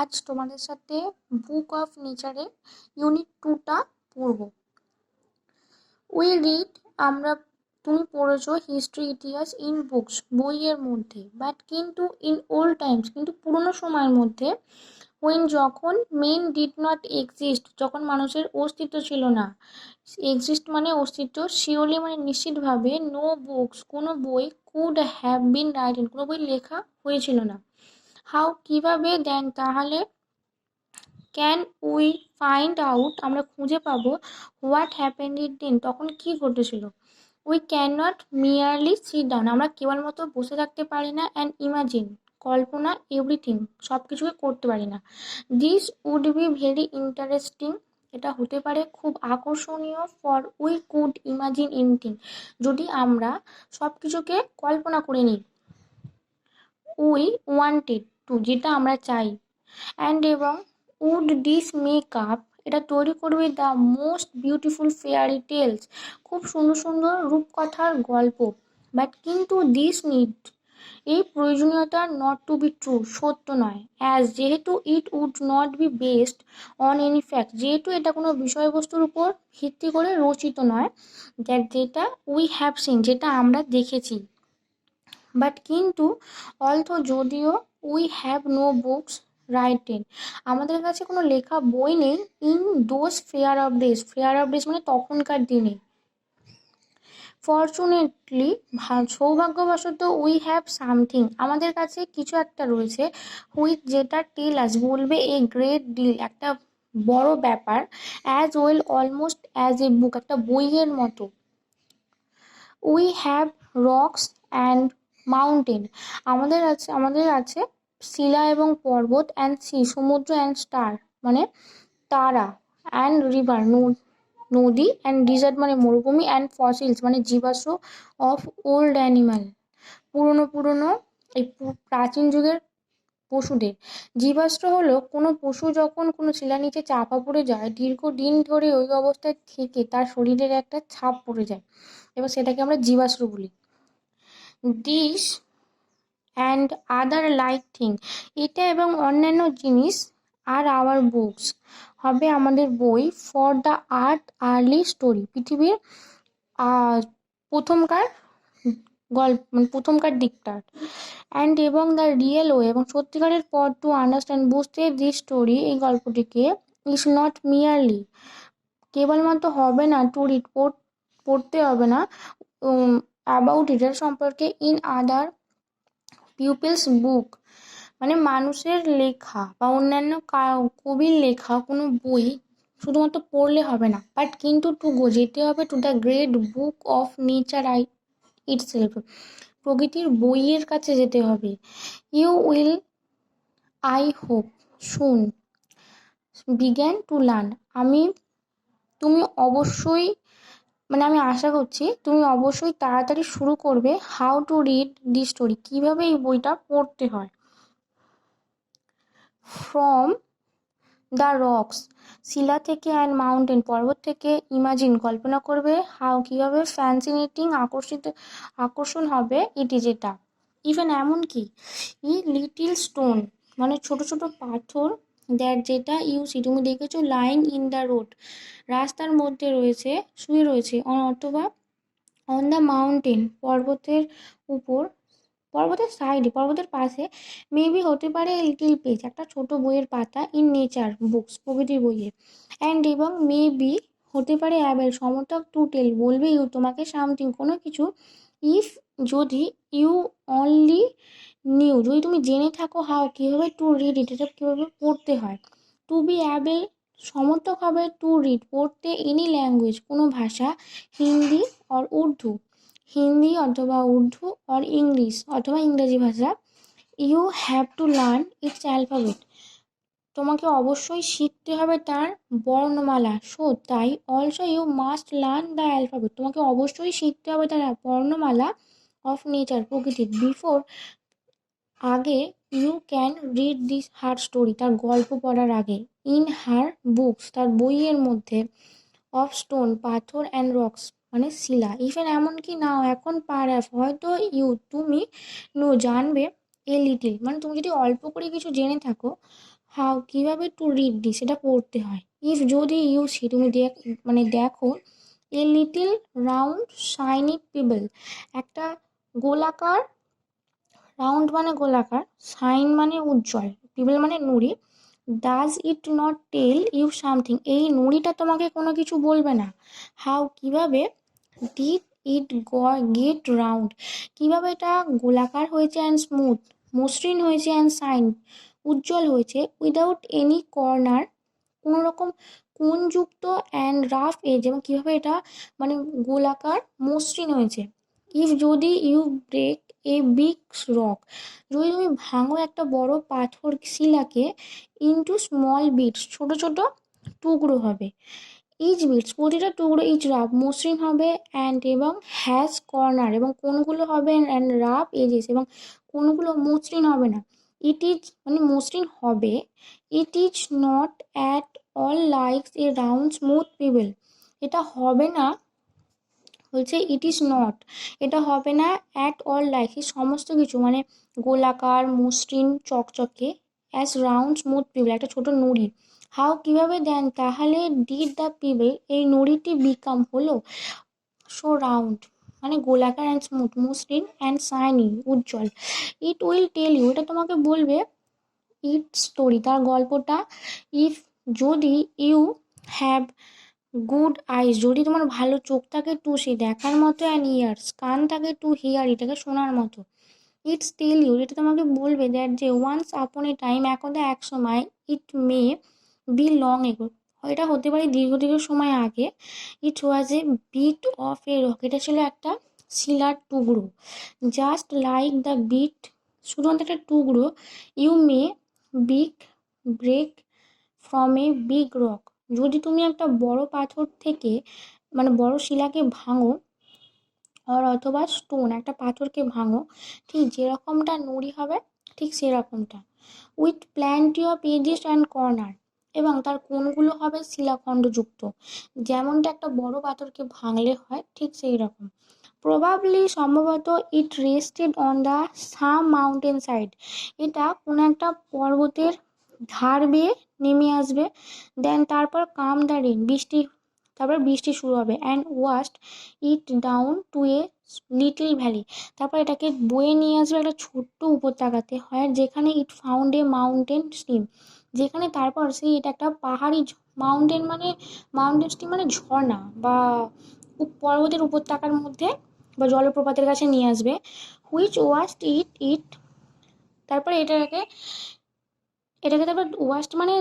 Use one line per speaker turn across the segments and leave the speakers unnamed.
আজ তোমাদের সাথে বুক অফ নেচারের ইউনিট 2টা পড়ব। উই রিড আমরা তুমি পড়েছো হিস্ট্রি ইতিহাস ইন বুকস বইয়ের মধ্যে, বাট কিন্তু ইন ওল্ড টাইমস কিন্তু পুরোনো সময়ের মধ্যে, যখন মেন ডিড নট এক্সিস্ট যখন মানুষের অস্তিত্ব ছিল না। এক্সিস্ট মানে অস্তিত্ব, শিওরলি মানে নিশ্চিতভাবে, নো বুকস কোনো বই, কুড হ্যাভ বিন রাইটেন কোনো বই লেখা হয়েছিল না। হাউ কিভাবে, দেন তাহলে, ক্যান উই ফাইন্ড আউট আমরা খুঁজে পাবো, হোয়াট হ্যাপেন্ড ইট দিন তখন কি ঘটেছিল। We can not merely sit down আমরা কেবলমাত্র বসে থাকতে পারি না, অ্যান্ড ইমাজিন কল্পনা এভরিথিং সব কিছুকে করতে পারি না। This would be very interesting এটা হতে পারে খুব আকর্ষণীয়, for we could imagine anything যদি আমরা সব কিছুকে কল্পনা করে নিই। উই ওয়ান্টেড টু যেটা আমরা চাই, অ্যান্ড এবং উড দিস মেক আপ এটা তৈরি করবে the most beautiful fairy tales খুব সুন্দর সুন্দর রূপকথার গল্প। বাট কিন্তু দিস নিড এই প্রয়োজনীয়তা নট টু বি ট্রু সত্য নয়, অ্যাজ যেহেতু it would not be based on any fact যেহেতু এটা কোনো বিষয়বস্তুর উপর ভিত্তি করে রচিত নয়, যেটা উই হ্যাভ সিন যেটা আমরা দেখেছি। বাট কিন্তু অলথো যদিও we have no books written আমাদের কাছে কোনো লেখা বই নেই, in those far off days মানে তখনকার দিনে। ফর্চুনেটলি সৌভাগ্যবশত উই হ্যাভ সামথিং আমাদের কাছে কিছু একটা রয়েছে, হুইচ যেটা টেল আস বলবে এ গ্রেট ডিল একটা বড় ব্যাপার, as well almost as a book একটা বইয়ের মতো। We have rocks and mountain আমাদের আছে শিলা এবং পর্বত, অ্যান্ড সি সমুদ্র, অ্যান্ড স্টার মানে তারা, অ্যান্ড রিভার নদী, অ্যান্ড ডিজার্ট মানে মরুভূমি, অ্যান্ড ফসিলস মানে জীবাশ্ম, অফ ওল্ড অ্যানিমাল পুরনো এই প্রাচীন যুগের পশুদের। জীবাশ্ম হলো কোনো পশু যখন কোনো শিলার নিচে চাপা পড়ে যায় দীর্ঘদিন ধরে ওই অবস্থায় থেকে তার শরীরের একটা ছাপ পড়ে যায়, এবার সেটাকে আমরা জীবাশ্ম বলি। This and other like thing এটা এবং অন্যান্য জিনিস আর আওয়ার বুকস হবে আমাদের বই, for the earth early story পৃথিবীর প্রথমকার গল্প মানে প্রথমকার দিকটার, অ্যান্ড এবং দ্য রিয়েল ওয়ে এবং সত্যিকারের পথ টু আন্ডারস্ট্যান্ড বুঝতে দিস স্টোরি এই গল্পটিকে, ইজ নট মিয়ারলি কেবলমাত্র হবে না, টু রিড পড়তে হবে না, অ্যাবাউট এটার সম্পর্কে, ইন আদার পিপলস বুক মানে মানুষের লেখা বা অন্যান্য কবির লেখা কোনো বই শুধুমাত্র পড়লে হবে না, বাট কিন্তু টু গো যেতে হবে to the great book of nature itself প্রকৃতির বইয়ের কাছে যেতে হবে। ইউ উইল আই হোপ শুন বিগ্যান টু লার্ন তুমি অবশ্যই মানে আমি আশা করছি তুমি অবশ্যই তাড়াতাড়ি শুরু করবে, how to read the story কীভাবে এই বইটা পড়তে হয়। ফ্রম দ্য রকস শিলা থেকে, অ্যান্ড মাউন্টেন পর্বত থেকে, ইমাজিন কল্পনা করবে, হাউ কীভাবে, ফ্যান্সিনেটিং আকর্ষণ হবে, ইটি যেটা, ইভেন এমনকি, লিটিল স্টোন মানে ছোট ছোট পাথর, দ্যাট যেটা ইউসি তুমি দেখেছো, লাইং ইন দ্য রোড রাস্তার মধ্যে রয়েছে শুয়ে রয়েছে, অথবা অন দ্য মাউন্টেন পর্বতের উপর, পর্বতের সাইডে পর্বতের পাশে, মেবি হতে পারে লিটিল পেজ একটা ছোট বইয়ের পাতা, ইন নেচার বুকস প্রকৃতির বইয়ে, অ্যান্ড এবং মেবি হতে পারে অ্যাবেল সমর্থক, টু টেল বলবে ইউ তোমাকে, সামথিং কোনো কিছু, ইফ যদি, ইউ অনলি নিউ যদি তুমি জেনে থাকো, হাউ কীভাবে, টু রিড ইট এটা কীভাবে পড়তে হয়, টু বি অ্যাবেল সমর্থক হবে, টু রিড পড়তে, এনি ল্যাঙ্গুয়েজ কোনো ভাষা, হিন্দি অর উর্দু হিন্দি অথবা উর্দু, অর ইংলিশ অথবা ইংরেজি ভাষা, you have to learn its alphabet তোমাকে অবশ্যই শিখতে হবে তার বর্ণমালা, সো তাই, also you must learn the alphabet তোমাকে অবশ্যই শিখতে হবে তার বর্ণমালা, অফ নেচার প্রকৃতির, বিফোর আগে, you can read this her story তার গল্প পড়ার আগে, ইন হার বুকস তার বইয়ের মধ্যে, অফ স্টোন পাথর, অ্যান্ড রকস মানে শিলা, ইভেন এমনকি নাও এখন, পারাস হয়তো, ইউ তুমি জানবে, এ লিটিল মানে তুমি যদি অল্প করে কিছু জেনে থাকো, হাউ কীভাবে টু রিড দিস, এটা পড়তে হয়। ইফ যদি ইউ সি তুমি দেখো a little round shiny pebble, একটা গোলাকার, রাউন্ড মানে গোলাকার, শাইন মানে উজ্জ্বল, পিবল মানে নুড়ি, does it not tell you something, এই নুড়িটা তোমাকে কোনো কিছু বলবে না। হাউ কীভাবে, ডিড ইট গেট রাউন্ড, কীভাবে এটা গোলাকার হয়েছে, অ্যান্ড স্মুথ মসৃণ হয়েছে, অ্যান্ড শাইন উজ্জ্বল হয়েছে, উইদাউট এনি কর্নার কোনো রকম কোণযুক্ত, অ্যান্ড রাফ এজ, এবং কীভাবে এটা মানে গোলাকার মসৃণ হয়েছে। ইফ যদি you break a big rock, যদি তুমি ভাঙো একটা বড় পাথর শিলাকে, ইনটু স্মল বিটস ছোট ছোট টুকরো হবে, ইচ বিটস প্রতিটা টুকরো, ইচ রাফ মসৃণ হবে, অ্যান্ড এবং হ্যাজ কর্নার এবং কোনগুলো হবে, অ্যান্ড রাফ এজেস এবং কোনগুলো মসৃণ হবে না। ইট ইজ মানে মসৃণ হবে, it is not at all likes a round smooth pebble, এটা হবে না, বলছে ইট ইজ নট, এটা হবে না অ্যাট অল লাইক এই সমস্ত কিছু মানে গোলাকার মসৃণ চকচকে, অ্যাজ রাউন্ড স্মুথ পিবল একটা ছোট নুড়ি। হাউ কীভাবে দেন তাহলে, ডিড দ্য পিবল এই নুড়িটি বিকাম হলো, সো রাউন্ড মানে গোলাকার, অ্যান্ড স্মুথ মসৃণ, অ্যান্ড শাইনি উজ্জ্বল। ইট উইল টেল ইউ এটা তোমাকে বলবে, ইট স্টোরি তার গল্পটা, ইফ যদি ইউ হ্যাভ গুড আইস যদি তোমার ভালো চোখ থাকে টু সি দেখার মতো, অ্যান্ড ইয়ার্স কান থাকে টু হিয়ার এটাকে শোনার মতো। ইটস টেল ইউ এটা তোমাকে বলবে দ্যাট যে ওয়ান্স আপন এ টাইম একদা এক সময়, ইট মে বি লং এগো এটা হতে পারে দীর্ঘ দীর্ঘ সময় আগে, it was a bit of a rock এটা ছিল একটা শিলার টুকরো, জাস্ট লাইক দ্য বিট শুধুমাত্র একটা টুকরো, you may big break from a big rock যদি তুমি একটা বড় পাথর থেকে মানে বড় শিলাকে ভাঙো, আর অথবা স্টোন একটা পাথরকে ভাঙো, ঠিক যেরকমটা নুড়ি হবে ঠিক সেরকমটা, with plenty of edges and corner এবং তার কোণগুলো হবে শিলাখণ্ডযুক্ত, যেমনটা একটা বড় পাথরকে ভাঙলে হয় ঠিক সেই রকম। প্রবাবলি সম্ভবত it rested on the some mountain side এটা কোনো একটা পর্বতের ধার বেয়ে নেমে আসবে, দেন তারপর কাম দ্য রেন তারপর বৃষ্টি শুরু হবে, and washed it down to a little valley তারপর এটাকে বয়ে নিয়ে আসবে একটা ছোট্ট উপত্যকাতে, হয় যেখানে ইট ফাউন্ড এ মাউন্টেন স্ট্রিম যেখানে তারপর সেই এটা একটা পাহাড়ি মাউন্টেন স্ট্রিম মানে ঝর্ণা বা পর্বতের উপত্যকার মধ্যে বা জলপ্রপাতের কাছে নিয়ে আসবে, হুইচ ওয়াস্ট ইট তারপরে এটাকে তারপর ওয়াস্ট মানে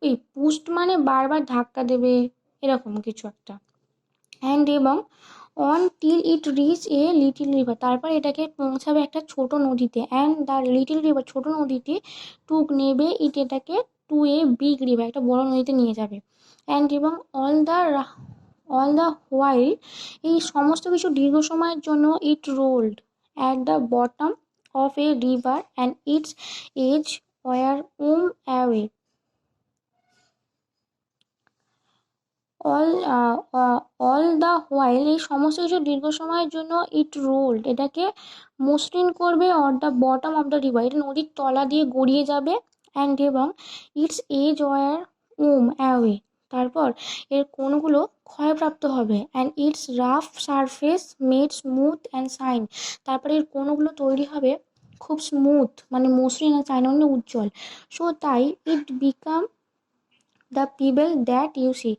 এই পুস্ট মানে বারবার ধাক্কা দেবে এরকম কিছু একটা, অ্যান্ড এবং on till it reach a little river তারপর এটাকে পৌঁছাবে একটা ছোট নদীতে, অ্যান্ড দ্য লিটিল রিভার ছোট নদীটি টুক নেবে এটাকে টু এ বিগ রিভার একটা বড় নদীতে নিয়ে যাবে, অ্যান্ড এবং অল দ্য হোয়াইল এই সমস্ত কিছু দীর্ঘ সময়ের জন্য it rolled at the bottom of a river, and its edge wore away all the while এই সমস্ত কিছু দীর্ঘ সময়ের জন্য ইট রোল্ড এটাকে মসৃণ করবে, or the bottom of the river এটা নদীর তলা দিয়ে গড়িয়ে যাবে, অ্যান্ড এবং ইটস এজ ওয়ার অ্যাওয়ে তারপর এর কোণগুলো ক্ষয়প্রাপ্ত হবে, and it's rough surface made smooth and shine তারপরে এর কোণগুলো তৈরি হবে খুব স্মুথ মানে মসৃণ আর শাইন মানে উজ্জ্বল, সো তাই it became the pebble that you see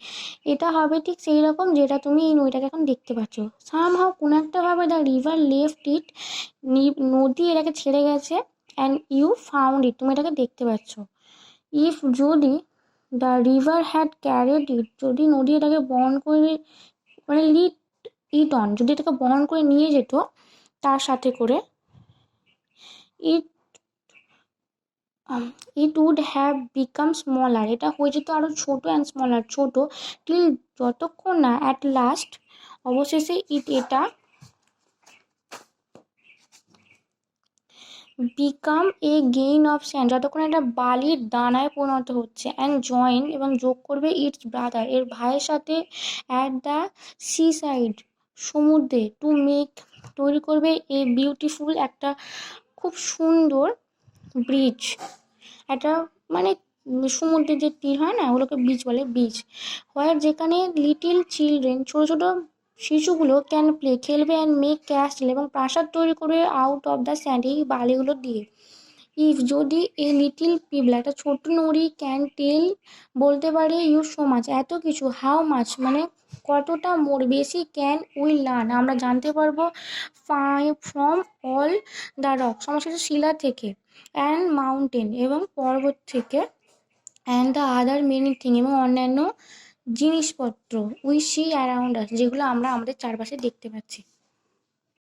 এটা হবে ঠিক সেই রকম যেটা তুমি এই নদীটাকে এখন দেখতে পাচ্ছ। সামহাও কোনো একটা ভাবে দ্য রিভার লেফট ইট নদী এটাকে ছেড়ে গেছে, অ্যান্ড ইউ ফাউন্ড ইট তুমি এটাকে দেখতে পাচ্ছ। ইফ যদি দ্য রিভার হ্যাড ক্যারিড ইট যদি নদী এটাকে বহন করে মানে লিড ইট অন যদি এটাকে বহন করে নিয়ে যেত তার সাথে করে, it it would have become smaller এটা হয়ে যেত আরও ছোটো, অ্যান্ড স্মলার ছোটো, টিল যতক্ষণ না অ্যাট লাস্ট অবশেষে এটা become a grain of sand যতক্ষণ একটা বালির দানায় পরিণত হচ্ছে, অ্যান্ড জয়েন এবং যোগ করবে ইটস ব্রাদার এর ভাইয়ের সাথে, অ্যাট দ্য সি সাইড সমুদ্রে, টু মেক তৈরি করবে এ বিউটিফুল একটা খুব সুন্দর ব্রিজ একটা মানে সমুদ্রের যে তীর হয় না, ওগুলোকে বিচ বলে, বিচ হয় যেখানে লিটিল চিলড্রেন, ছোট ছোট শিশুগুলো ক্যান প্লে, খেলবে, অ্যান্ড মেক ক্যাসেল, এবং প্রাসাদ তৈরি করে আউট অফ দ্য স্যান্ড, এই বালিগুলো দিয়ে। ইফ, যদি এ লিটিল পিবল, একটা ছোট্ট নড়ি, ক্যান টেল, বলতে পারে, ইউ সো মাচ, এত কিছু, হাউ মাচ মানে কতটা, মোর বেশি, ক্যান উই লার্ন, আমরা জানতে পারবো, ফ্রম অল দ্য রক, সমস্ত শিলা থেকে, অ্যান্ড মাউন্টেন, এবং পর্বত থেকে, and the other many thing, এবং অন্যান্য জিনিসপত্র, উই সি অ্যারাউন্ড আস, যেগুলো আমরা আমাদের চারপাশে দেখতে পাচ্ছি।